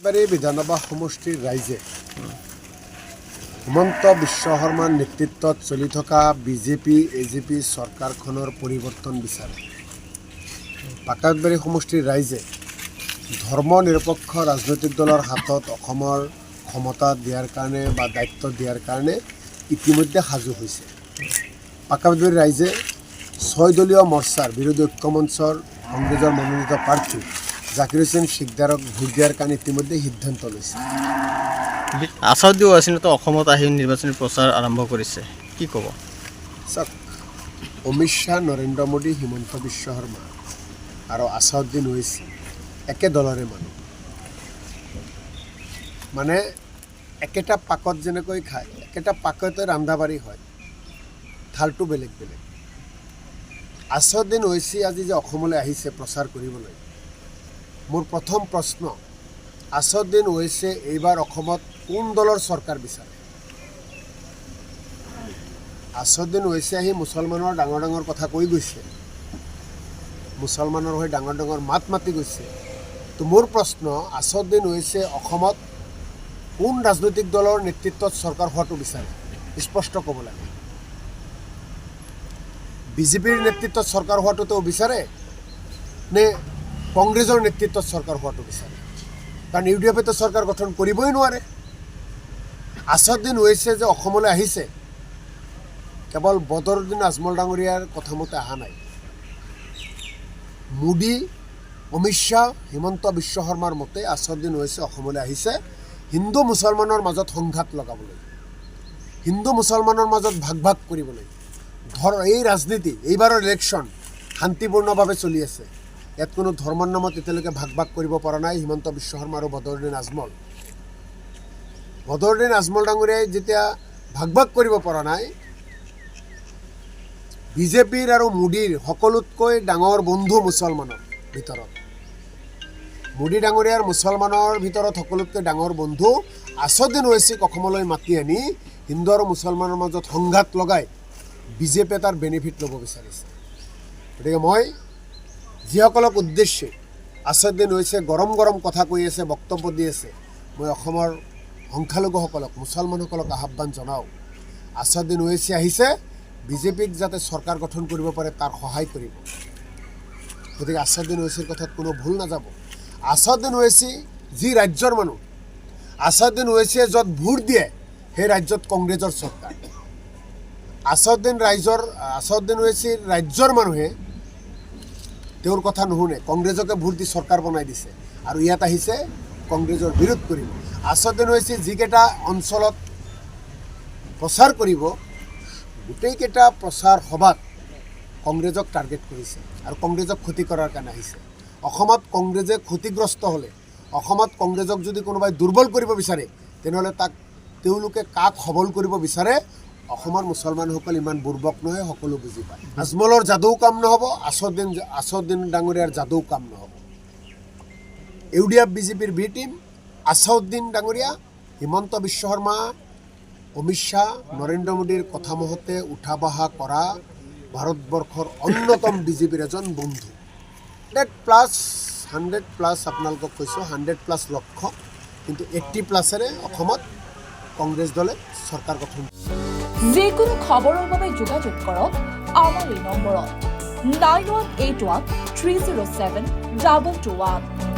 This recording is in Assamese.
পাকাটবাৰী বিধানসভা সমষ্টিৰ ৰাইজে হিমন্ত বিশ্ব শৰ্মাৰ নেতৃত্বত চলি থকা বিজেপি এজিপি চৰকাৰখনৰ পৰিৱৰ্তন বিচাৰে। পাকাটবাৰী সমষ্টিৰ ৰাইজে ধৰ্ম নিৰপেক্ষ ৰাজনৈতিক দলৰ হাতত অসমৰ ক্ষমতা দিয়াৰ কাৰণে বা দায়িত্ব দিয়াৰ কাৰণে ইতিমধ্যে সাজু হৈছে। পাকাটবাৰী ৰাইজে 6 দলীয় মৰ্চাৰ বিৰোধী ঐক্য মঞ্চৰ কংগ্ৰেছৰ মনোনীত প্ৰাৰ্থী জাকিৰ হুছেইন সিকদাৰক ভোট দিয়াৰ কাৰণে ইতিমধ্যে সিদ্ধান্ত লৈছে। আছাদুদ্দিন ওৱাইচিতো অসমত আহি নিৰ্বাচনী প্ৰচাৰ আৰম্ভ কৰিছে, কি ক'ব? চাওক, অমিত শ্বাহ, নৰেন্দ্ৰ মোদী, হিমন্ত বিশ্ব শৰ্মা আৰু আছাদুদ্দিন ওৱাইচি একে দলৰে মানুহ। মানে একেটা পাকত যেনেকৈ খায়, একেটা পাকতে ৰান্ধাবাৰী হয়, থালটো বেলেগ বেলেগ। আছাদুদ্দিন ওৱাইচি আজি যে অসমলৈ আহিছে প্ৰচাৰ কৰিবলৈ, মোৰ প্ৰথম প্ৰশ্ন, আছাদুদ্দিন ওৱাইচিয়ে এইবাৰ অসমত কোন দলৰ চৰকাৰ বিচাৰে? আছাদুদ্দিন ওৱাইচি আহি মুছলমানৰ ডাঙৰ ডাঙৰ কথা কৈ গৈছে, মুছলমানৰ হৈ ডাঙৰ ডাঙৰ মাত মাতি গৈছে। তো মোৰ প্ৰশ্ন, আছাদুদ্দিন ওৱাইচিয়ে অসমত কোন ৰাজনৈতিক দলৰ নেতৃত্বত চৰকাৰ হোৱাটো বিচাৰে? স্পষ্ট ক'ব লাগে। বিজেপিৰ নেতৃত্বত চৰকাৰ হোৱাটো তেওঁ বিচাৰে নে কংগ্ৰেছৰ নেতৃত্বত চৰকাৰ হোৱাটো বিচাৰে? কাৰণ UDFতো চৰকাৰ গঠন কৰিবই নোৱাৰে। আছাদুদ্দিন ওৱাইচিয়ে যে অসমলৈ আহিছে কেৱল বদৰুদ্দিন আজমল ডাঙৰীয়াৰ কথা মতে অহা নাই। মোদী, অমিত শ্বাহ, হিমন্ত বিশ্ব শৰ্মাৰ মতে আছাদুদ্দিন ওৱাইচি অসমলৈ আহিছে হিন্দু মুছলমানৰ মাজত সংঘাত লগাবলৈ, হিন্দু মুছলমানৰ মাজত ভাগ ভাগ কৰিবলৈ। এই ৰাজনীতি, এইবাৰৰ ইলেকশ্যন শান্তিপূৰ্ণভাৱে চলি আছে। ইয়াত কোনো ধৰ্মৰ নামত এতিয়ালৈকে ভাগ ভাগ কৰিব পৰা নাই হিমন্ত বিশ্ব শৰ্মা আৰু বদৰুদ্দিন আজমল। বদৰুদ্দিন আজমল ডাঙৰীয়াই যেতিয়া ভাগ ভাগ কৰিব পৰা নাই, বিজেপিৰ আৰু মোদীৰ সকলোতকৈ ডাঙৰ বন্ধু মুছলমানৰ ভিতৰত, মোদী ডাঙৰীয়াৰ মুছলমানৰ ভিতৰত সকলোতকৈ ডাঙৰ বন্ধু আছাদুদ্দিন ওৱাইচিক অসমলৈ মাতি আনি হিন্দু আৰু মুছলমানৰ মাজত সংঘাত লগাই বিজেপিয়ে তাৰ বেনিফিট ল'ব বিচাৰিছে। গতিকে মই যিসকলক উদ্দেশ্যে আছাদুদ্দিন ওৱাইচিয়ে গৰম গৰম কথা কৈ আছে, বক্তব্য দি আছে, মই অসমৰ সংখ্যালঘুসকলক, মুছলমানসকলক আহ্বান জনাওঁ, আছাদুদ্দিন ওৱাইচি আহিছে বিজেপিক যাতে চৰকাৰ গঠন কৰিব পাৰে তাৰ সহায় কৰিব। গতিকে আছাদুদ্দিন ওৱাইচিৰ কথাত কোনো ভুল নাযাব। আছাদুদ্দিন ওৱাইচি যি ৰাজ্যৰ মানুহ, আছাদুদ্দিন ওৱাইচিয়ে য'ত ভোট দিয়ে সেই ৰাজ্যত কংগ্ৰেছৰ চৰকাৰ। আছাদুদ্দিন ওৱাইচিৰ ৰাজ্যৰ মানুহে তেওঁৰ কথা নুশুনে, কংগ্ৰেছকে ভোট দি চৰকাৰ বনাই দিছে আৰু ইয়াত আহিছে কংগ্ৰেছৰ বিৰোধ কৰিব। আছাদুদ্দিন ওৱাইচি যিকেইটা অঞ্চলত প্ৰচাৰ কৰিব, গোটেইকেইটা প্ৰচাৰ সভাত কংগ্ৰেছক টাৰ্গেট কৰিছে আৰু কংগ্ৰেছক ক্ষতি কৰাৰ কাৰণে আহিছে। অসমত কংগ্ৰেছে ক্ষতিগ্ৰস্ত হ'লে, অসমত কংগ্ৰেছক যদি কোনোবাই দুৰ্বল কৰিব বিচাৰে, তেনেহ'লে তেওঁলোকে কাক সবল কৰিব বিচাৰে অসমৰ মুছলমানসকল ইমান বুৰ্বক নহয়, সকলো বুজি পায়। আজমলৰ যাদৌ কাম নহ'ব, আছাদুদ্দিন ডাঙৰীয়াৰ যাদৌ কাম নহ'ব। UDF বিজেপিৰ বি টিম, আছাদুদ্দিন ডাঙৰীয়া, হিমন্ত বিশ্ব শৰ্মা, অমিত শ্বাহ, নৰেন্দ্ৰ মোদীৰ কথা মতে উঠা বহা কৰা ভাৰতবৰ্ষৰ অন্যতম বিজেপিৰ এজন বন্ধু। 100+ আপোনালোকক কৈছোঁ, 100+ লক্ষ্য, কিন্তু 80+এৰে অসমত কংগ্ৰেছ দলে চৰকাৰ গঠন। যিকোনো খবৰৰ বাবে যোগাযোগ কৰক আমাৰ এই নম্বৰত 9181 307 2221।